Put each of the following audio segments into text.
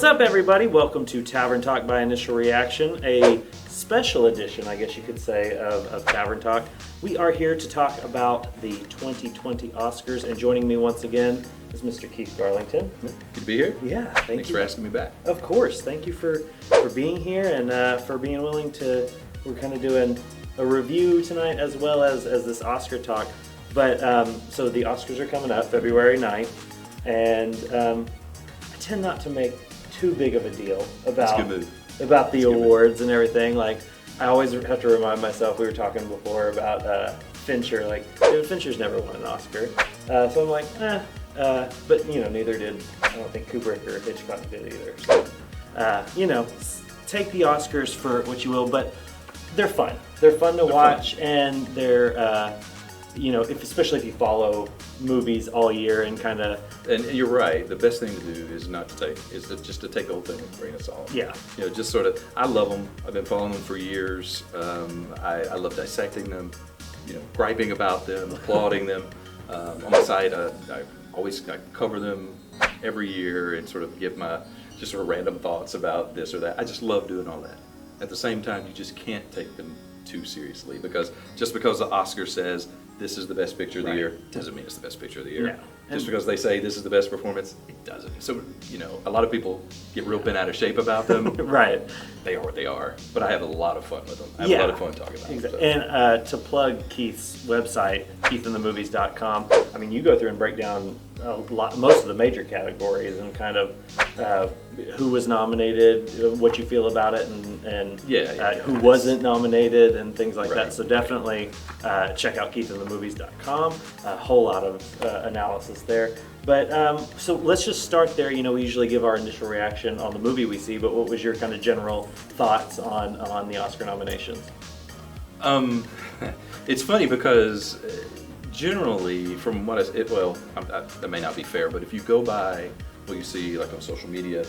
up, everybody? Welcome to Tavern Talk by Initial Reaction, a special edition, I guess you could say, of Tavern Talk. We are here to talk about the 2020 Oscars, and joining me once again is Mr. Keith Garlington. Good to be here. Yeah, Thanks for asking me back. Of course. Thank you for being here and for being willing to. We're kind of doing a review tonight as well as this Oscar talk. But so the Oscars are coming up February 9th, and I tend not to make too big of a deal about the awards and everything. Like, I always have to remind myself, we were talking before about Fincher, like, Fincher's never won an Oscar. So I'm like, but neither did, I don't think Kubrick or Hitchcock did either. So, take the Oscars for what you will, but they're fun. They're fun to watch, and they're, especially if you follow movies all year and kind of. And you're right. The best thing to do is just to take the whole thing with a grain of salt. Yeah. Just sort of. I love them. I've been following them for years. I love dissecting them. Griping about them, applauding them. On my site, I cover them every year and sort of give my just sort of random thoughts about this or that. I just love doing all that. At the same time, you just can't take them too seriously, because just because the Oscar says this is the best picture of the year doesn't mean it's the best picture of the year. No. Just because they say this is the best performance, it doesn't. So, a lot of people get real bent out of shape about them. Right. They are what they are. But I have a lot of fun with them. I have a lot of fun talking about them. So. And to plug Keith's website, keithandthemovies.com, I mean, you go through and break down most of the major categories and kind of who was nominated, what you feel about it, and who wasn't nominated and things like that. So definitely check out keithandthemovies.com. A whole lot of analysis there. But so let's just start there. We usually give our initial reaction on the movie we see, but what was your kind of general thoughts on the Oscar nominations? It's funny because generally, from what that may not be fair, but if you go by what you see like on social media,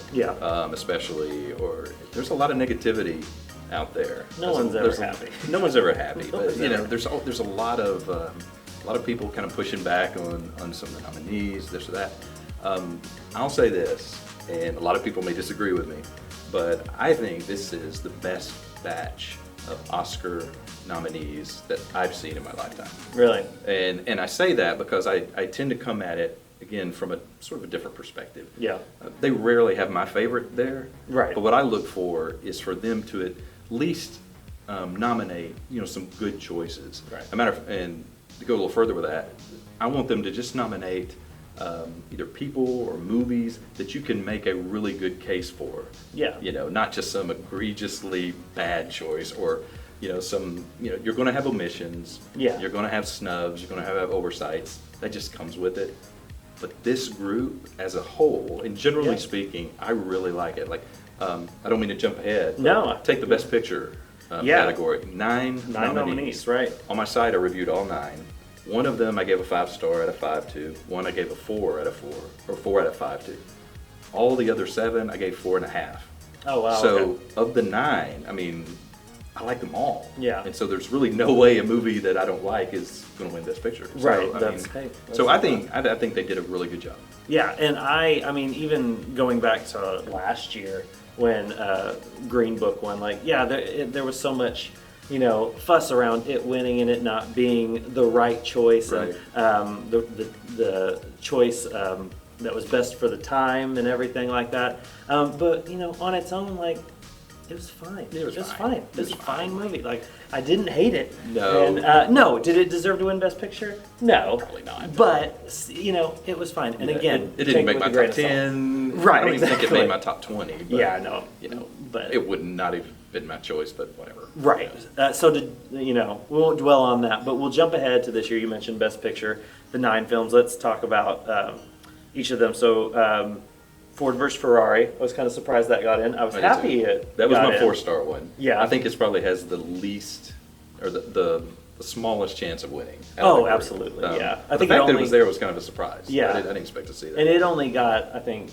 especially, or there's a lot of negativity out there. No one's ever happy. No one's ever happy. But there's a lot of people kind of pushing back on some of the nominees, this or that. I'll say this, and a lot of people may disagree with me, but I think this is the best batch of Oscar nominees that I've seen in my lifetime. Really? And I say that because I tend to come at it, again, from a sort of a different perspective. Yeah. They rarely have my favorite there. Right. But what I look for is for them to at least nominate, some good choices. Right. And to go a little further with that, I want them to just nominate either people or movies that you can make a really good case for. Yeah. Not just some egregiously bad choice or, you're going to have omissions. Yeah. You're going to have snubs. You're going to have oversights. That just comes with it. But this group as a whole, and generally speaking, I really like it. Like, I don't mean to jump ahead. No. Take the Best Picture category. Nine nominees. Right. On my site, I reviewed all 9. One of them I gave a 5-star out of 5 to. One I gave a 4 out of 4, or 4 out of 5 to. All the other 7 I gave 4.5. Oh wow. So of the 9, I mean, I like them all. Yeah. And so there's really no way a movie that I don't like is going to win Best Picture. Right. So I think they did a really good job. Yeah, and I mean, even going back to last year when Green Book won, there was so much, fuss around it winning and it not being the right choice, right. And the choice that was best for the time and everything like that. But on its own, it was fine. It was fine. It was a fine movie. I didn't hate it. No. And, no. Did it deserve to win Best Picture? No. Probably not. But, it was fine. And again, it didn't make my top 10. Right. I don't even think it made my top 20. But, yeah, no. But it would not have been my choice, but whatever. Right. We'll dwell on that. But we'll jump ahead to this year. You mentioned Best Picture, the 9 films. Let's talk about each of them. So, Ford vs. Ferrari. I was kind of surprised that got in. I was happy it That was got my in. 4-star one. Yeah. I think it probably has the least, or the smallest chance of winning. Oh, absolutely. Yeah. I think the fact that it was there was kind of a surprise. Yeah. I didn't expect to see that. And it only got, I think,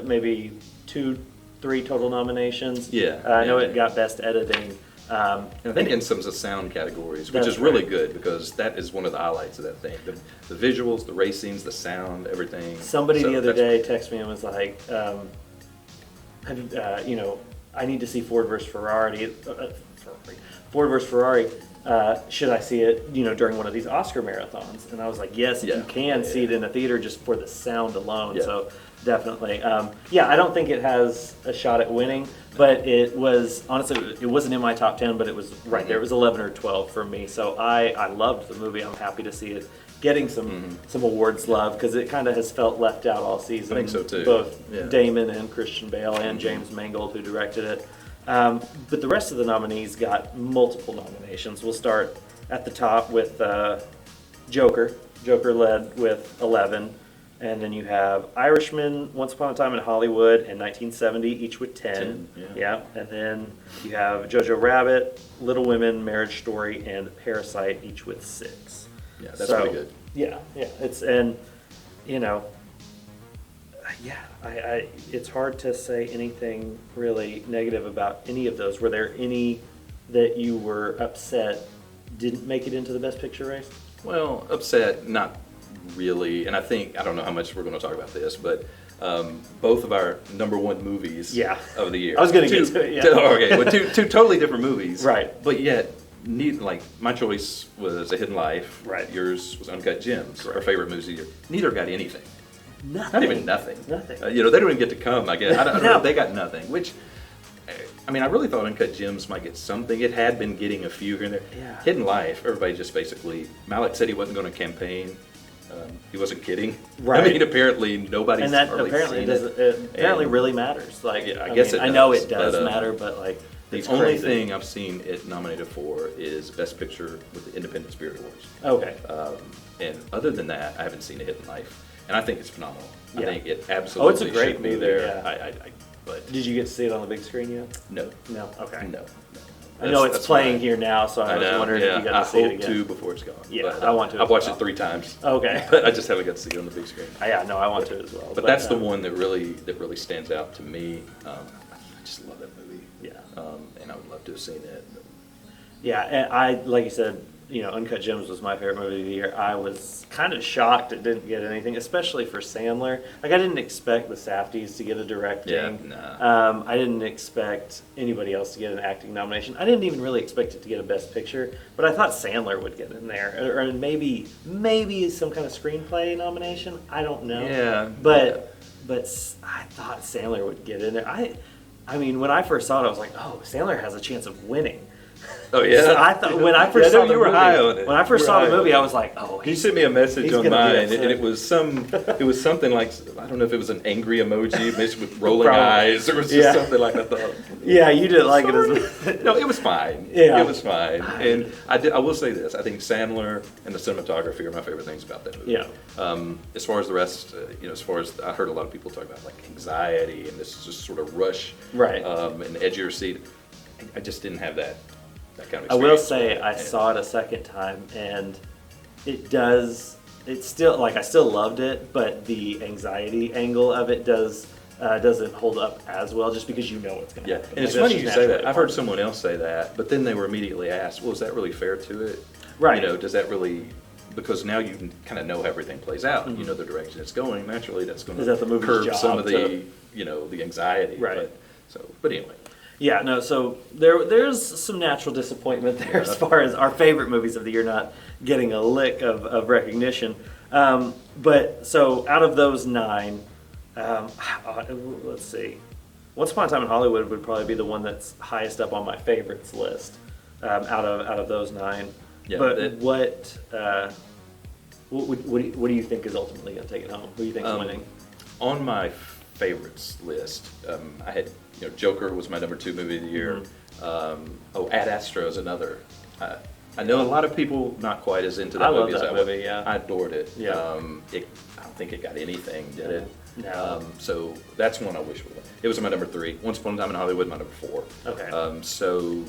maybe 2-3 total nominations. Yeah. I know it got Best Editing. And I think in some of the sound categories, which is really good because that is one of the highlights of that thing. The visuals, the racings, the sound, everything. Somebody the other day texted me and was like, you know, I need to see Ford versus Ferrari. Ford versus Ferrari. Should I see it, you know, during one of these Oscar marathons? And I was like, yes, if you can see it in a theater just for the sound alone. Yeah. So definitely. I don't think it has a shot at winning, but it was, honestly, it wasn't in my top 10, but it was right there. It was 11 or 12 for me. So I loved the movie. I'm happy to see it getting some awards love, because it kind of has felt left out all season. I think so too. Both Damon and Christian Bale and James Mangold, who directed it. But the rest of the nominees got multiple nominations. We'll start at the top with Joker. Joker led with 11. And then you have Irishman, Once Upon a Time in Hollywood, and 1970, each with 10. Yeah. And then you have Jojo Rabbit, Little Women, Marriage Story, and Parasite, each with 6. Yeah, that's pretty good. Yeah. It's, and, you know, it's hard to say anything really negative about any of those. Were there any that you were upset didn't make it into the Best Picture race? Well, upset, not really. And I don't know how much we're going to talk about this, but both of our number one movies of the year. I was going to get to it, Okay, well, two totally different movies. Right. But yet, like, my choice was A Hidden Life. Right. Yours was Uncut Gems, Correct. our favorite movies of the year. Neither got anything. Nothing. Not even nothing. Nothing. You know, they don't even get to come, I guess. I don't know. They got nothing, which, I mean, I really thought Uncut Gems might get something. It had been getting a few here and there. Yeah. Hidden Life, everybody just basically, Malik said he wasn't going to campaign. He wasn't kidding. Right. I mean, apparently nobody's And that hardly apparently seen doesn't. it. It apparently really matters. Like, Yeah, I guess mean, it I know does, it does but, matter, but like The it's only crazy. thing I've seen it nominated for is Best Picture with the Independent Spirit Awards. Okay. And other than that, I haven't seen A Hidden Life, and I think it's phenomenal. I Yeah. think it absolutely it's a great should be movie, there. yeah. But Did you get to see it on the big screen yet? no, No. Okay. no. I know it's That's playing fine. here now, so I was wondering if you got to see it I hope again. to before it's gone. Yeah, But, I want to I've as watched well. it 3 times. Okay. But I just haven't got to see it on the big screen. Yeah, no, I want to as well. But that's the one that really stands out to me. I just love that movie. Yeah. And I would love to have seen it. But Yeah, and I, like you said, you know, Uncut Gems was my favorite movie of the year. I was kind of shocked it didn't get anything, especially for Sandler. Like, I didn't expect the Safdies to get a directing. Yeah, nah. I didn't expect anybody else to get an acting nomination. I didn't even really expect it to get a Best Picture, but I thought Sandler would get in there, or maybe some kind of screenplay nomination. I don't know. Yeah. But I thought Sandler would get in there. I mean, when I first saw it, I was like, oh, Sandler has a chance of winning. Oh yeah. So I thought when I first Yeah, saw the you were movie, high on it. when I first You were saw the high on movie, it. I was like, oh, He sent me a message he's on gonna be mine, upset. and it was something like, I don't know if it was an angry emoji mixed with rolling Probably. eyes, or it was just Yeah. something like I thought. Yeah, you didn't like it as No, it was fine. Yeah. It was fine. And I will say this: I think Sandler and the cinematography are my favorite things about that movie. Yeah. As far as the rest, as far as I heard a lot of people talk about like anxiety and this just sort of rush, Right. and the edge of your seat. I just didn't have that kind of I will experience say with it. I And- saw it a second time, and it's still like I still loved it, but the anxiety angle of it doesn't hold up as well, just because you know what's going to Yeah, happen. and it's Like, that's funny you just say that. naturally I've heard part of someone else say that, but then they were immediately asked, well, is that really fair to it? Right. You know, does that really, because now you kind of know how everything plays out, and you know the direction it's going, naturally that's going Is that the movie's curb job some of the, to- the anxiety. Right. But anyway. Yeah, no, so there's some natural disappointment there as far as our favorite movies of the year not getting a lick of recognition. But so out of those 9, let's see. Once Upon a Time in Hollywood would probably be the one that's highest up on my favorites list out of those 9. Yeah, but what do you think is ultimately going to take it home? Who do you think is winning? On my favorites list, I had, Joker was my number 2 movie of the year. Ad Astra is another. I know a lot of people not quite as into that I love movie as that I was. movie, yeah. I adored it. Yeah. I don't think it got anything, did it? No. So that's one I wish would. It was my number 3. Once Upon a Time in Hollywood, my number 4. Okay. So,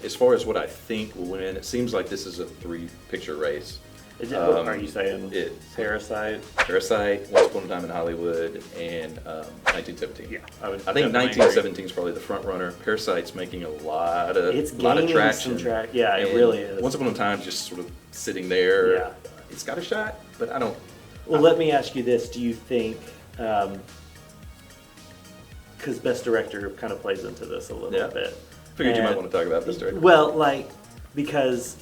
as far as what I think will win, it seems like this is a 3-picture race. What are you saying? Parasite? Parasite, Once Upon a Time in Hollywood, and 1917. Yeah, I think definitely 1917 is probably the front runner. Parasite's making a lot of It's lot of gaining traction. some yeah, it And really is. Once Upon a Time just sort of sitting there. Yeah. It's got a shot, but I don't. Well, let me ask you this: do you think because Best Director kind of plays into this a little bit. Figured you might want to talk about Best Director. Well, like, because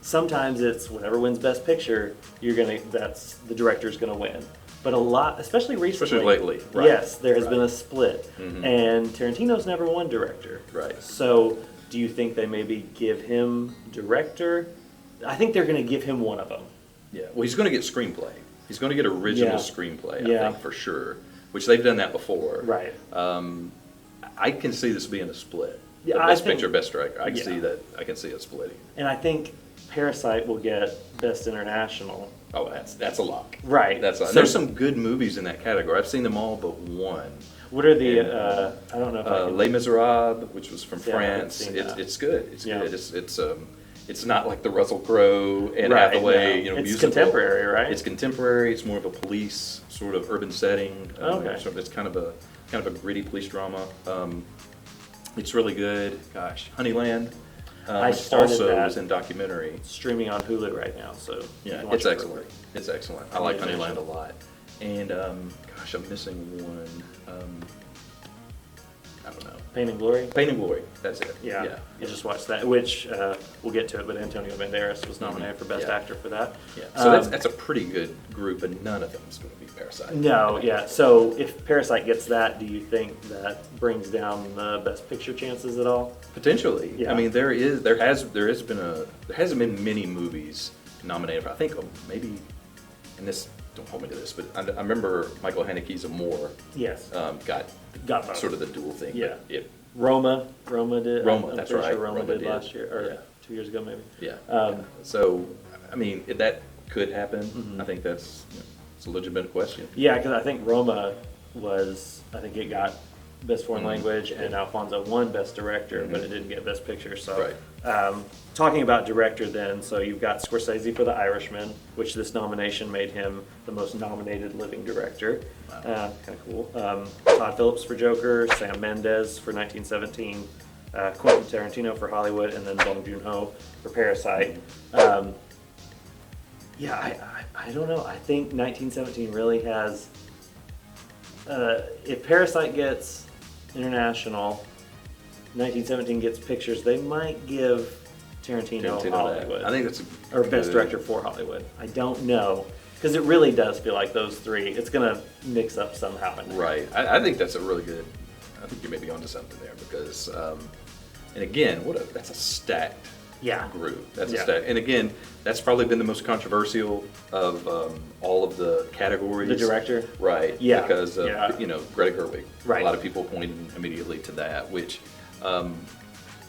sometimes it's whatever wins Best Picture, that's the director's gonna win. But a lot, especially recently, lately, right. Yes, there has been a split, and Tarantino's never won director. Right. So, do you think they maybe give him director? I think they're going to give him one of them. Yeah. Well, he's going to get screenplay. He's going to get original screenplay, I think, for sure. Which they've done that before. Right. I can see this being a split. Yeah, Best Picture, Best Director. I can see that. I can see it splitting. And I think Parasite will get Best International. Oh, that's a lock. Right. That's a, so, there's some good movies in that category. I've seen them all but one. What are the? I don't know. If I can, Les Miserables, which was from France. It's good. It's good. It's not like the Russell Crowe and Hathaway. No. It's musical. Contemporary, right? It's contemporary. It's more of a police sort of urban setting. Okay. So it's kind of a gritty police drama. It's really good. Gosh, Honeyland. I started also that. was in documentary. It's streaming on Hulu right now, so yeah, it's excellent. It's excellent. I like Honeyland a lot. And gosh, I'm missing one. I don't know. Pain and Glory. Pain and Glory. That's it. Yeah. You just watched that, which we'll get to it. But Antonio Banderas was nominated for Best Actor for that. Yeah. So that's a pretty good group, and none of them is going to be Parasite. No. Yeah. So if Parasite gets that, do you think that brings down the Best Picture chances at all? Potentially. Yeah. I mean, there hasn't been many movies nominated. I think maybe, and this, don't hold me to this, but I remember Michael Haneke's Amore. Yes. Got both. sort of the dual thing. Yeah. But Roma did. Roma, I'm that's pretty right. Sure Roma Roma did last year or 2 years ago maybe. Yeah. So, I mean, that could happen. I think that's it's a legitimate question. Yeah, because I think Roma it got Best Foreign Language, and Alfonso won Best Director, but it didn't get Best Picture. So, talking about director then, so you've got Scorsese for The Irishman, which this nomination made him the most nominated living director. Wow. Kind of cool. Todd Phillips for Joker, Sam Mendes for 1917, Quentin Tarantino for Hollywood, and then Bong Joon-ho for Parasite. I don't know. I think 1917 really has... if Parasite gets International, 1917 gets Pictures, they might give Tarantino Hollywood. I think that's or Best Director for Hollywood. I don't know, because it really does feel like those three. It's gonna mix up somehow. In there. Right. I think that's a really good. I think you may be onto something there because, and again, that's a stacked group. That's a stacked, and again, that's probably been the most controversial of all of the categories. The director, right? Yeah, because of, Greta Gerwig. Right. A lot of people pointed immediately to that, which.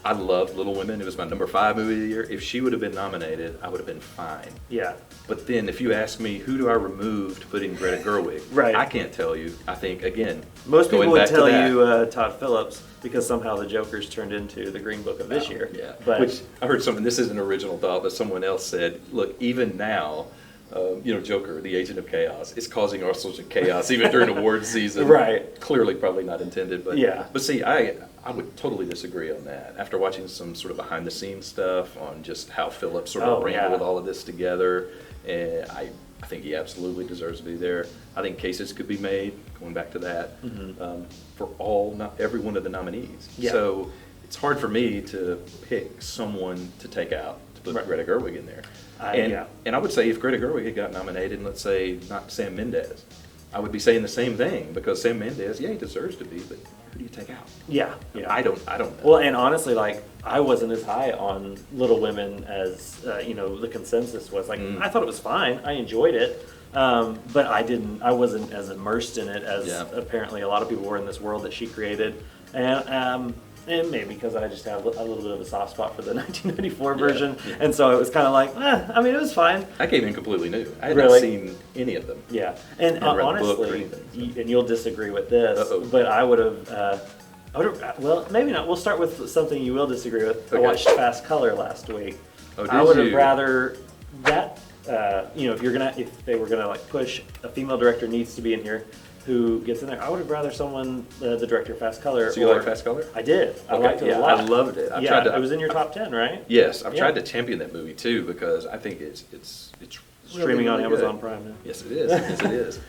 I loved Little Women. It was my number 5 movie of the year. If she would have been nominated, I would have been fine. Yeah. But then if you ask me, who do I remove to put in Greta Gerwig? Right. I can't tell you. I think, again, most people would tell you Todd Phillips because somehow the Joker's turned into the Green Book of this year. Yeah. But which I heard this is an original thought, but someone else said, look, even now, Joker, the agent of chaos, is causing all sorts of chaos even during awards season. Right. Clearly, probably not intended, but yeah. But see, I would totally disagree on that. After watching some sort of behind-the-scenes stuff on just how Philip sort of wrangled all of this together, and I think he absolutely deserves to be there. I think cases could be made, going back to that, for not every one of the nominees. Yeah. So it's hard for me to pick someone to take out to put Greta Gerwig in there. And I would say if Greta Gerwig had got nominated, and let's say not Sam Mendes, I would be saying the same thing because Sam Mendes, he deserves to be, but who do you take out? Yeah. I don't know. Well, and honestly, I wasn't as high on Little Women as the consensus was. I thought it was fine. I enjoyed it, but I wasn't as immersed in it as apparently a lot of people were in this world that she created, and maybe because I just have a little bit of a soft spot for the 1994 version, and so it was kind of it was fine. I came in completely new. I had not seen any of them. Yeah, and honestly, and you'll disagree with this, but I would have. Well, maybe not. We'll start with something you will disagree with. Okay. I watched Fast Color last week. Oh, I would have rather that. If they were gonna push a female director needs to be in here. Who gets in there? I would have rather someone, the director of Fast Color. So you like Fast Color? I did. I liked it a lot. I loved it. It was in your top 10, right? Yes, I've tried to champion that movie too because I think it's streaming on really Amazon good. Prime now. Yes, it is. Yes, it is.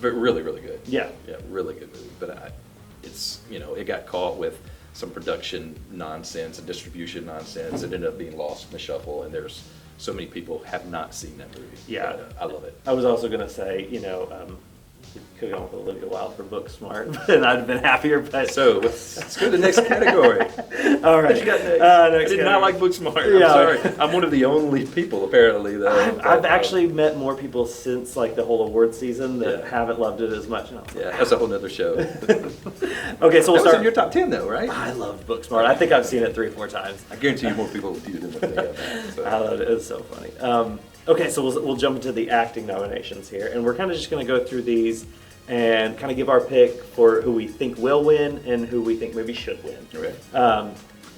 But really, really good. Yeah, really good movie. But it's, it got caught with some production nonsense and distribution nonsense. It ended up being lost in the shuffle, and there's so many people have not seen that movie. Yeah. But, I love it. I was also going to say, you could have gone with Olivia Wilde for Booksmart, and I'd have been happier. But So let's go to the next category. all right, What you got next? next I did category. not like Booksmart. Yeah. I'm sorry. I'm one of the only people apparently that I've actually met more people since like the whole award season that Yeah. haven't loved it as much. And I was like, Yeah, that's a whole nother show. okay, so we'll That was start. in your top 10 though, right? I love Booksmart. I think I've seen it 3 or 4 times. I guarantee you more people do than what they have. So. I love it. It's so funny. Okay, so we'll jump into the acting nominations here, and we're kind of just going to go through these and kind of give our pick for who we think will win and who we think maybe should win. Okay.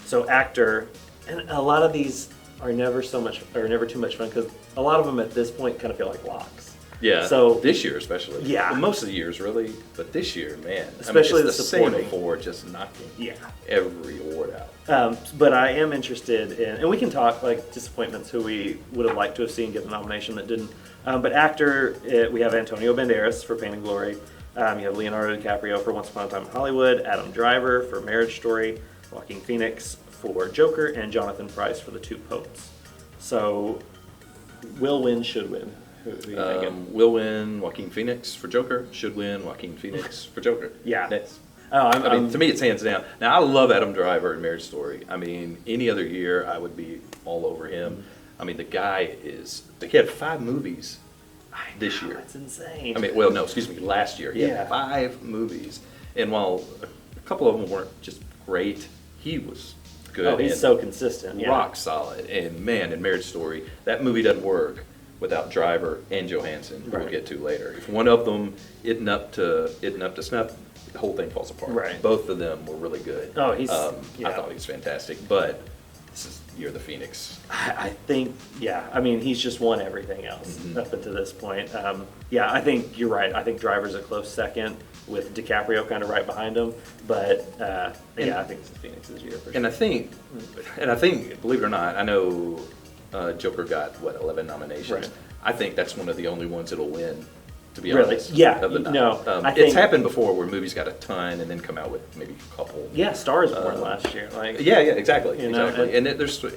So actor, and a lot of these are never too much fun because a lot of them at this point kind of feel like locks. Yeah. So this year especially. Yeah. Well, most of the years really, but this year, man. Especially it's the same supporting. before, just knocking Yeah. every award out. But I am interested in, and we can talk like disappointments who we would have liked to have seen get the nomination that didn't. But actor, we have Antonio Banderas for Pain and Glory. You have Leonardo DiCaprio for Once Upon a Time in Hollywood, Adam Driver for Marriage Story, Joaquin Phoenix for Joker, and Jonathan Pryce for The Two Popes. So, will win, should win. Who you thinking? Will win Joaquin Phoenix for Joker. Should win Joaquin Phoenix for Joker. Yeah. Next. Oh, To me, it's hands down. Now, I love Adam Driver in Marriage Story. I mean, any other year, I would be all over him. I mean, the guy he had 5 movies this year. That's insane. I mean, well, no, excuse me, last year. He Yeah. had 5 movies. And while a couple of them weren't just great, he was good. Oh, he's and so consistent. Yeah. rock solid. And man, in Marriage Story, that movie doesn't work without Driver and Johansson, who Right. we'll get to later. If one of them isn't up to snuff, the whole thing falls apart. Right. Both of them were really good. Oh, he's- I yeah. thought he was fantastic. But this is Year of the Phoenix. I think, yeah. I mean, he's just won everything else up until this point. Yeah, I think you're right. I think Driver's a close second with DiCaprio kind of right behind him. But yeah, I think this is Phoenix's year for sure. And I think, believe it or not, I know Joker got 11 nominations. Right. I think that's one of the only ones that'll win. To be Really? honest, Yeah, of the nine. no, I it's think- happened before where movies got a ton and then come out with maybe a couple. Yeah, Stars won last year. Like, Yeah, exactly, You know, exactly.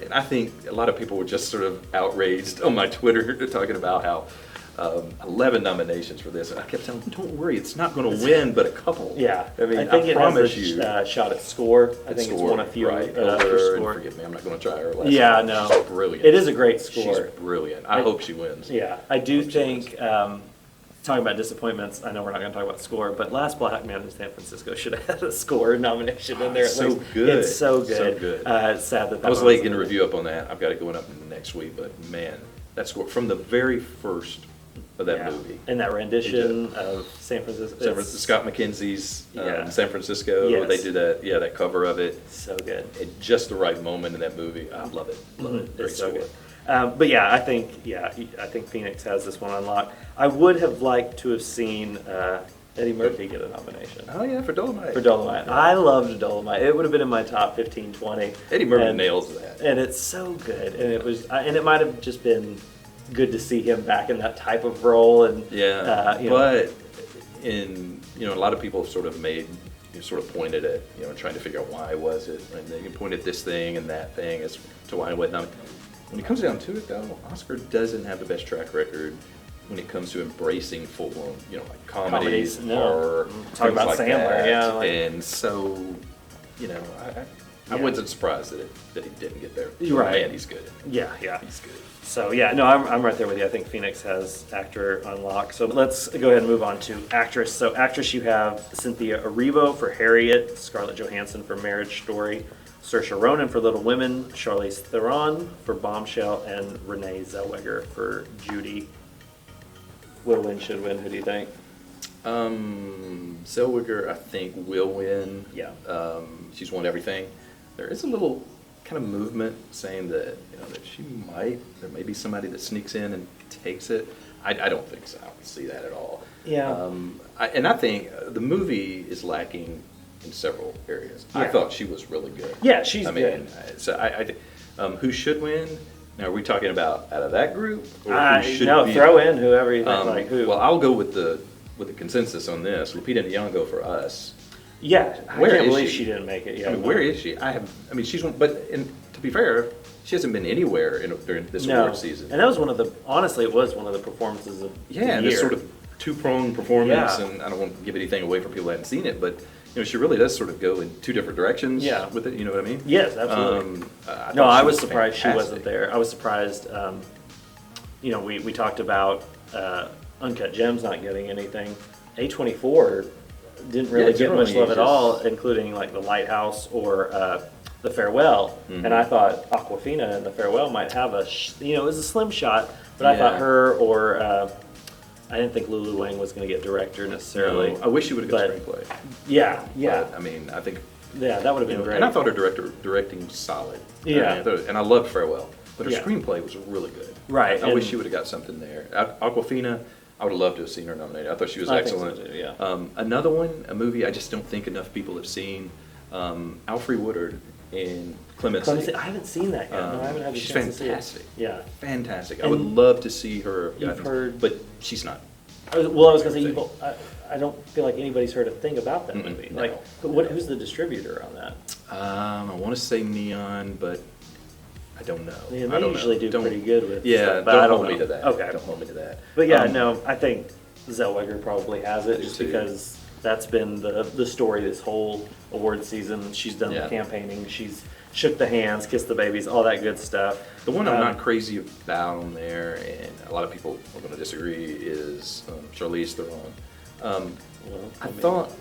And I think a lot of people were just sort of outraged on my Twitter talking about how 11 nominations for this, and I kept telling them, "Don't worry, it's not going to win, but a couple." Yeah, I mean, think it promise has you. a shot at score. I think it's won a few right, for over, score. and forgive me, I'm not going to try her last Yeah, time. no, She's brilliant. It is a great score. She's brilliant. I hope she wins. Yeah, I do Hope she think. Talking about disappointments, I know we're not going to talk about score, but Last Black Man in San Francisco should have had a score nomination in there. It's at so least. good. It's so So good. good. It's sad that I was one late wasn't getting a in review up on that. I've got it going up in the next week, but man, that score from the very first of that Yeah. movie. And that rendition of San Francisco. it's Scott McKenzie's Yeah. San Francisco. Yes. They did that cover of it so good. at just the right moment in that movie. I love it. Love it. Great It's so score. good. But yeah, I think Phoenix has this one unlocked. I would have liked to have seen Eddie Murphy get a nomination Oh yeah, for Dolomite. for Dolomite. I loved Dolomite. It would have been in my top 15, 20. Eddie Murphy And- nails that. And it's so good. And it might have just been good to see him back in that type of role. And Yeah, you know, but a lot of people have sort of pointed at trying to figure out why was it, and they can point at this thing and that thing as to why it wasn't. When it comes down to it, though, Oscar doesn't have the best track record when it comes to embracing full-blown, like comedies no. or Talk about things like Sandler, that. yeah, like- And so, I Yeah. wasn't surprised that he didn't get there. You're right. Man, he's good. yeah. He's good. So yeah, no, I'm right there with you. I think Phoenix has actor unlocked. So let's go ahead and move on to actress. So actress, you have Cynthia Erivo for Harriet, Scarlett Johansson for Marriage Story, Saoirse Ronan for Little Women, Charlize Theron for Bombshell, and Renee Zellweger for Judy. Will win, should win. Who do you think? Zellweger, I think, will win. Yeah. She's won everything. There is a little kind of movement saying that that there may be somebody that sneaks in and takes it. I don't think so. I don't see that at all. Yeah. I think the movie is lacking in several areas. I Yeah. thought she was really good. Yeah, she's I mean, good. So who should win? Now, are we talking about out of that group? Or who should No, be? throw in whoever you think. Who? Well, I'll go with the consensus on this. Lupita Nyong'o for Us. Yeah, I Where can't is believe she? she didn't make it. Yeah, I mean, where is she? She's one, but to be fair, she hasn't been anywhere during this award season. And that was honestly, it was one of the performances of the year. And this sort of two-pronged performance, Yeah. and I don't want to give anything away for people who haven't seen it, but she really does sort of go in two different directions with it, you know what I mean? Yes, absolutely. I was surprised she wasn't there. I was surprised, we talked about Uncut Gems not getting anything. A24 didn't really get much love at all, including like The Lighthouse or The Farewell. And I thought Awkwafina and The Farewell might have it was a slim shot, but I thought her or I didn't think Lulu Wang was going to get director necessarily. No, I wish she would have got screenplay. Yeah. But, I mean, I think. Yeah, that would have been great. And I thought her directing was solid. Yeah. And I loved Farewell, but her screenplay was really good. Right. I wish she would have got something there. Awkwafina, I would have loved to have seen her nominated. I thought she was excellent. Think so too, yeah. Another one, a movie I just don't think enough people have seen, Alfre Woodard in Clemency. I haven't seen that yet. No, I haven't had the she's chance to fantastic. see it. Yeah. Fantastic. I would love to see her. You've heard, but she's not. Well, I was going to say, I don't feel like anybody's heard a thing about that movie. No, like, who's the distributor on that? I want to say Neon, but I don't know. Yeah, they usually do pretty good with stuff, but don't I don't hold me know. to that. Okay. Don't hold me to that. But yeah, no, I think Zellweger probably has it just too. because that's been the story this whole award season. She's done the campaigning. She's shook the hands, kissed the babies, all that good stuff. The one I'm not crazy about on there, and a lot of people are going to disagree, is Charlize Theron. I thought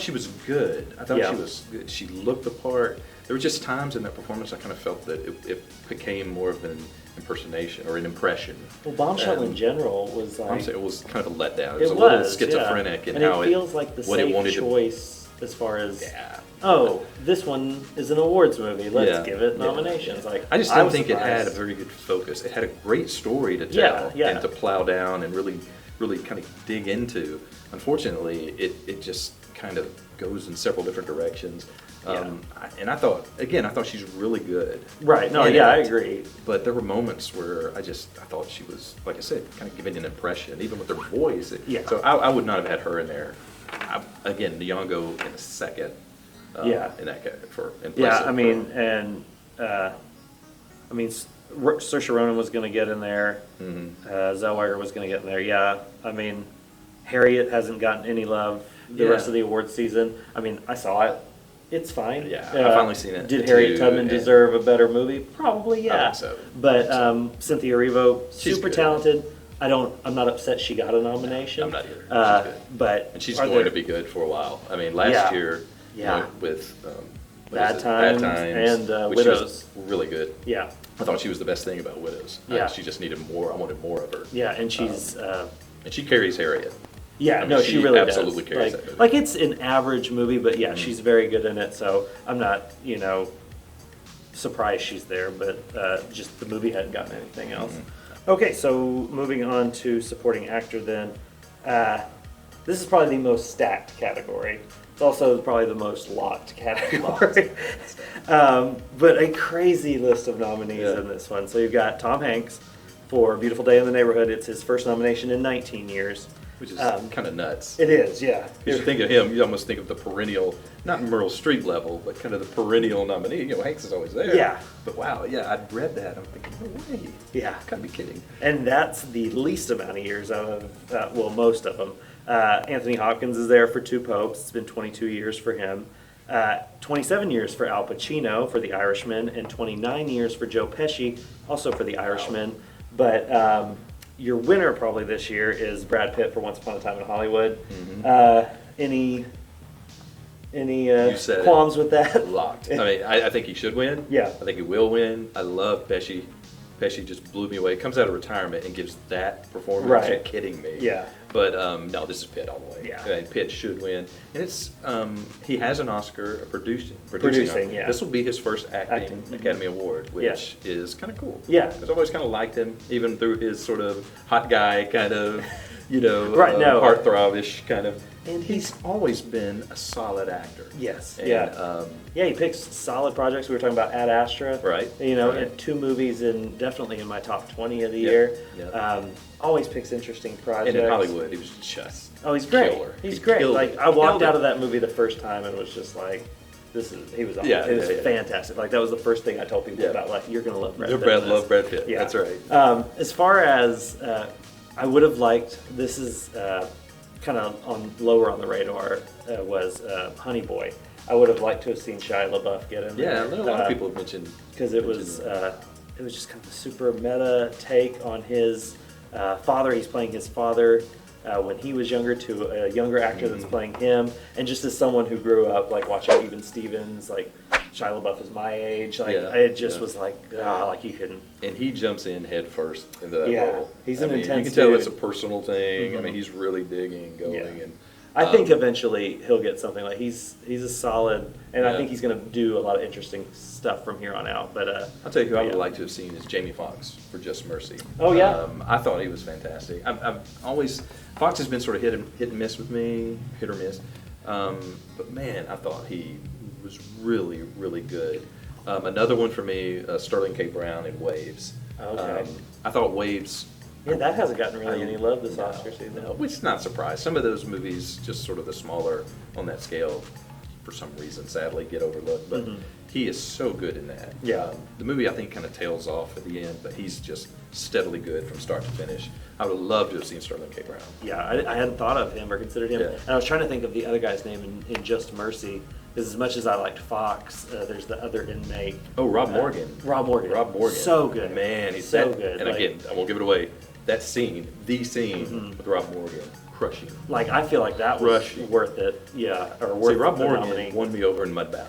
she was good. I thought she was good. She looked the part. There were just times in that performance I kind of felt that it became more of an impersonation or an impression. Well, Bombshell in general was like... Bombshell was kind of a letdown. It was a little schizophrenic in how it feels like the safe choice as far as... Yeah. Oh, this one is an awards movie. Let's give it nominations. Yeah. Like I just didn't think it had a very good focus. It had a great story to tell and to plow down and really kind of dig into. Unfortunately, it just kind of goes in several different directions. And I thought she's really good. Right. No. Yeah, I agree. But there were moments where I thought she was, like I said, kind of giving an impression, even with her voice. So I would not have had her in there. Again, Nyong'o in a second. In that in place of I mean, and Saoirse Ronan was going to get in there. Zellweger was going to get in there. Yeah, I mean, Harriet hasn't gotten any love the rest of the awards season. I mean, I saw it. It's fine. Yeah, I've finally seen it. Did Harriet Tubman deserve a better movie? Probably, yeah. I think so. But Cynthia Erivo, super talented. I'm not upset she got a nomination. I'm not either. She's good. And she's going to be good for a while. I mean, last year with Bad Times and which Widows. Was really good. Yeah. I thought she was the best thing about Widows. She just needed more. I wanted more of her. Yeah, and she's... and she carries Harriet. Yeah, she really absolutely does. carries that movie. Like, it's an average movie, but she's very good in it, so I'm not, surprised she's there, but just the movie hadn't gotten anything else. Okay, so moving on to supporting actor then. This is probably the most stacked category. It's also probably the most locked category. But a crazy list of nominees in this one. So you've got Tom Hanks for Beautiful Day in the Neighborhood. It's his first nomination in 19 years. Which is kind of nuts. It is, yeah. Because you think of him, you almost think of the perennial, not Meryl Streep level, but kind of the perennial nominee. Hanks is always there. Yeah. But wow, I'd read that. I'm thinking, no way. Yeah. Gotta be kidding. And that's the least amount of years out of, most of them. Anthony Hopkins is there for Two Popes. It's been 22 years for him. 27 years for Al Pacino for The Irishman, and 29 years for Joe Pesci, also for The Irishman. Wow. But your winner probably this year is Brad Pitt for Once Upon a Time in Hollywood. Any qualms with that? Locked. I mean, I think he should win. Yeah. I think he will win. I love Pesci. Pesci just blew me away. Comes out of retirement and gives that performance. Right. You're kidding me. Yeah. But no, this is Pitt all the way. Yeah. And Pitt should win. And it's he has an Oscar, producing. Yeah. This will be his first acting Academy Award, which is kind of cool. Yeah. Because I've always kind of liked him, even through his sort of hot guy kind of, heartthrob-ish kind of. And he's always been a solid actor. Yes. And, he picks solid projects. We were talking about Ad Astra. Right. And 2 movies definitely in my top 20 of the year. Yep. Always picks interesting projects. And in Hollywood, he was just Oh, he's great. killer. He's He great. killed Like it. I walked Killed out it. of that movie the first time and was just like, he was awesome. Yeah, it was yeah. fantastic. Like that was the first thing I told people about. Like you're gonna love Brad Pitt. in this. Love Brad Pitt. Yeah. That's right. As far as I would have liked, this is kind of lower on the radar was Honey Boy. I would have liked to have seen Shia LaBeouf get in there. Yeah, a lot of people have mentioned because it was just kind of a super meta take on his father. He's playing his father when he was younger to a younger actor that's playing him, and just as someone who grew up like watching Even Stevens, like Shia LaBeouf is my age, like it just was like like you couldn't. And he jumps in head first into that role. He's an intense you can tell dude. it's a personal thing. I mean, he's really digging, going, and I think eventually he'll get something. Like he's a solid, and I think he's going to do a lot of interesting stuff from here on out. But I'll tell you who I would like to have seen is Jamie Foxx for Just Mercy. Oh yeah, I thought he was fantastic. I've always Fox has been sort of hit and miss with me, hit or miss. But man, I thought he was really, really good. Another one for me, Sterling K. Brown in Waves. Okay. I thought Waves. Yeah, that hasn't gotten really any love this Oscar season. No, which is not surprised. Some of those movies, just sort of the smaller on that scale, for some reason, sadly, get overlooked. But he is so good in that. Yeah. The movie, I think, kind of tails off at the end, but he's just steadily good from start to finish. I would love to have seen Sterling K. Brown. Yeah, I hadn't thought of him or considered him. Yeah. And I was trying to think of the other guy's name in Just Mercy. Because as much as I liked Fox, there's the other inmate. Oh, Rob Morgan. Rob Morgan. So good. Man, he's so good. And again, I won't give it away. That scene, the scene with Rob Morgan, crushing. Like, I feel like that was worth it. Yeah, or worth See, Rob the Morgan nominee. won me over in Mudbound.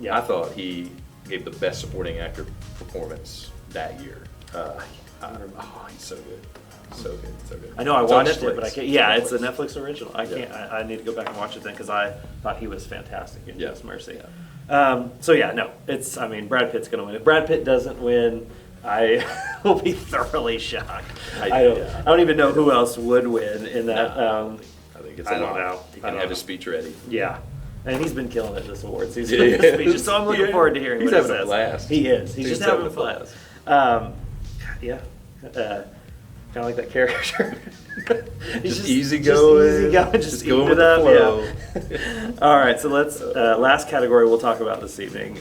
Yeah. I thought he gave the best supporting actor performance that year. He's so good. So good, so good. I know I It's on watched it, but I Netflix. can't. Yeah, it's a Netflix. Netflix original. I can't. I need to go back and watch it then because I thought he was fantastic in Just Mercy. So yeah, no, it's. I mean, Brad Pitt's going to win. If Brad Pitt doesn't win, I will be thoroughly shocked. I don't even know who else would win in that. I think it's a I don't lot. know. He can have his speech ready. Yeah. And he's been killing it this award season with his speeches, so I'm looking forward to hearing He's what he having says. a blast. He is. He's just having a blast. Kind of like that character. He's Just easygoing. Just easygoing, just going eating with it up. the flow. Yeah. All right, so let's, last category we'll talk about this evening,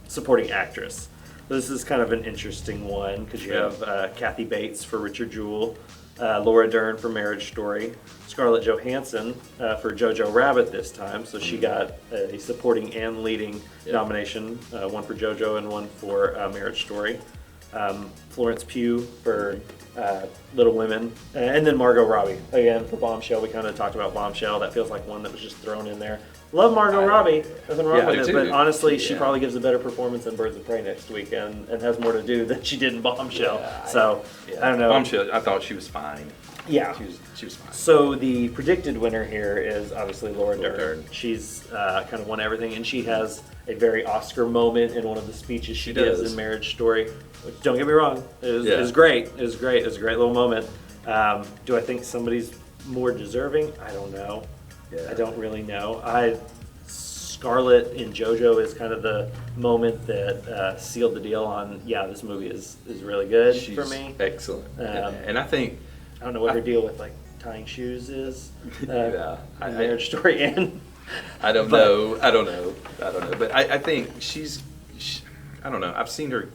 supporting actress. This is kind of an interesting one because you have Kathy Bates for Richard Jewell, Laura Dern for Marriage Story, Scarlett Johansson for Jojo Rabbit this time, so she got a supporting and leading nomination, one for Jojo and one for Marriage Story. Florence Pugh for Little Women, and then Margot Robbie again for Bombshell. We kind of talked about Bombshell. That feels like one that was just thrown in there. Love Margot Robbie, nothing wrong with it, but honestly, she probably gives a better performance in Birds of Prey next week and has more to do than she did in Bombshell. I don't know. Bombshell, I thought she was fine. Yeah. She was fine. So the predicted winner here is obviously Laura Dern. She's kind of won everything, and she has a very Oscar moment in one of the speeches she gives in Marriage Story. Which, don't get me wrong, it was great. It was great. It was a great little moment. Do I think somebody's more deserving? I don't know. I don't really know. Scarlett in JoJo is kind of the moment that sealed the deal on, this movie is really good for me. Excellent. And I think... I don't know what her deal with like tying shoes is. Marriage Story and... I don't know. But I think she's I don't know. I've seen her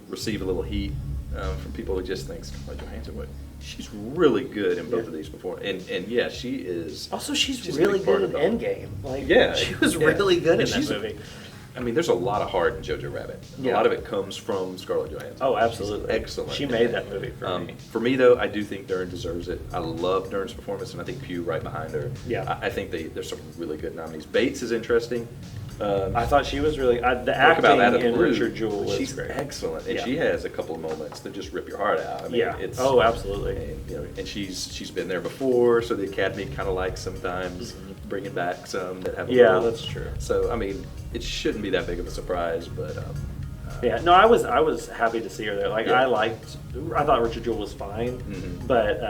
receive a little heat from people who just think Scarlett Johansson would. She's really good in both of these before, and she is. Also, she's really good in Endgame. Like, she was really good in that movie. I mean, there's a lot of heart in Jojo Rabbit. A lot of it comes from Scarlett Johansson. Oh, absolutely. She's excellent. She made that movie for me. For me, though, I do think Dern deserves it. I love Dern's performance, and I think Pugh right behind her. Yeah. I think there's some really good nominees. Bates is interesting. I thought she was really the acting in Richard Jewell was great. Excellent, and she has a couple of moments that just rip your heart out. I mean, it's absolutely. And she's been there before, so the Academy kind of likes sometimes bringing back some that have. That's true. So I mean, it shouldn't be that big of a surprise, but. I was happy to see her there. Like I thought Richard Jewell was fine, but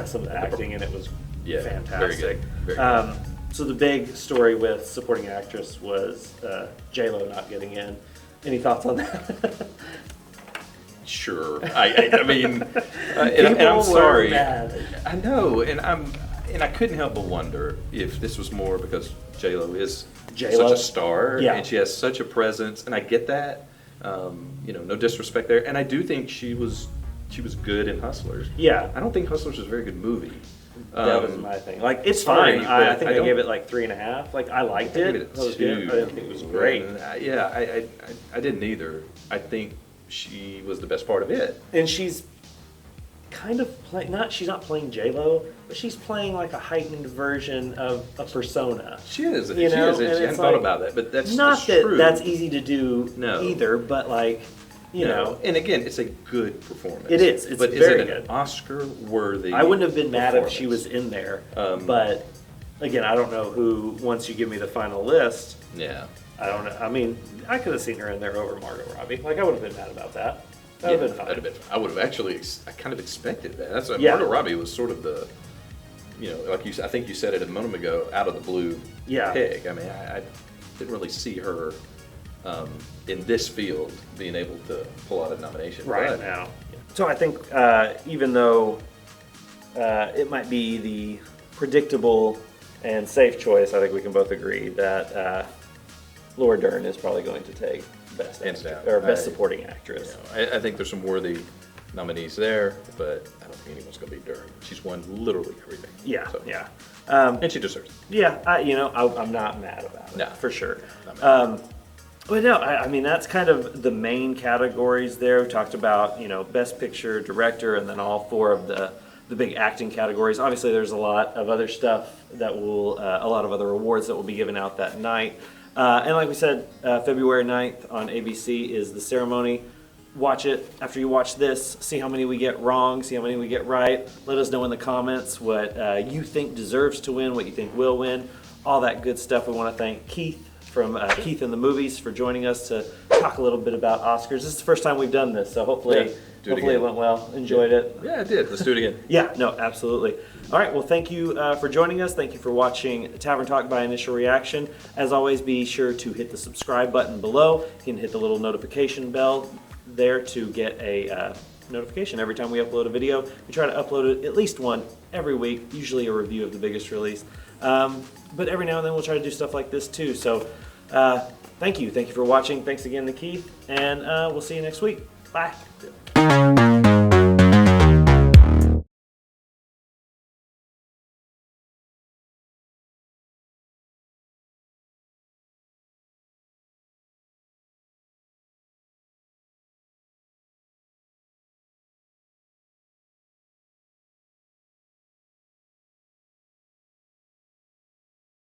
some of the acting in it was fantastic. Very good. Very good. So the big story with supporting actress was J-Lo not getting in. Any thoughts on that? Sure. I mean, and I'm sorry. Mad. I know, and and I couldn't help but wonder if this was more because J-Lo is J-Lo? such a star, Yeah. and she has such a presence, and I get that. No disrespect there, and I do think she was good in Hustlers. Yeah. I don't think Hustlers was a very good movie. That was my thing. Like, it's sorry, fine. but I think I I don't- gave it like 3.5. Like, I liked I it. gave it It was a good. 2. I didn't think it was great. And, I didn't either. I think she was the best part of it. And she's kind of playing, she's not playing J-Lo, but she's playing like a heightened version of a persona. She is. You She know, is. and I it's hadn't thought like- about that, but that's Not that true. that's easy to do No. either, but like, you know. And again, it's a good performance. It is. It's but very is it good. an Oscar-worthy? I wouldn't have been mad if she performance? was in there, Um, but again, I don't know who, once you give me the final list, Yeah. I don't know. I mean, I could have seen her in there over Margot Robbie. Like, I would have been mad about that. That would have been fine. That'd have been. I would have actually. I kind of expected that. That's Yeah. Margot Robbie was sort of the, like you. I think you said it a moment ago. Out of the blue. Yeah. Pick. I mean, I didn't really see her in this field being able to pull out a nomination Right but, now. So I think even though it might be the predictable and safe choice, I think we can both agree that Laura Dern is probably going to take best Hands actress, down. or best supporting actress. I think there's some worthy nominees there, but I don't think anyone's going to beat Dern. She's won literally everything. Yeah, So- yeah, and she deserves it. yeah. I'm not mad about it. No. For sure. Not mad. But no, I mean, that's kind of the main categories there. We talked about, best picture, director, and then all 4 of the big acting categories. Obviously, there's a lot of other stuff that will, a lot of other awards that will be given out that night. And like we said, February 9th on ABC is the ceremony. Watch it after you watch this. See how many we get wrong, see how many we get right. Let us know in the comments what you think deserves to win, what you think will win, all that good stuff. We want to thank Keith from Keith in the Movies for joining us to talk a little bit about Oscars. This is the first time we've done this, so hopefully, do it it again. went well. Enjoyed it. Yeah, I did. Let's do it again. Yeah, no, absolutely. All right, well, thank you for joining us. Thank you for watching Tavern Talk by Initial Reaction. As always, be sure to hit the subscribe button below. You can hit the little notification bell there to get a notification every time we upload a video. We try to upload at least one every week, usually a review of the biggest release. But every now and then we'll try to do stuff like this too. So thank you. Thank you for watching. Thanks again to Keith, and we'll see you next week. Bye.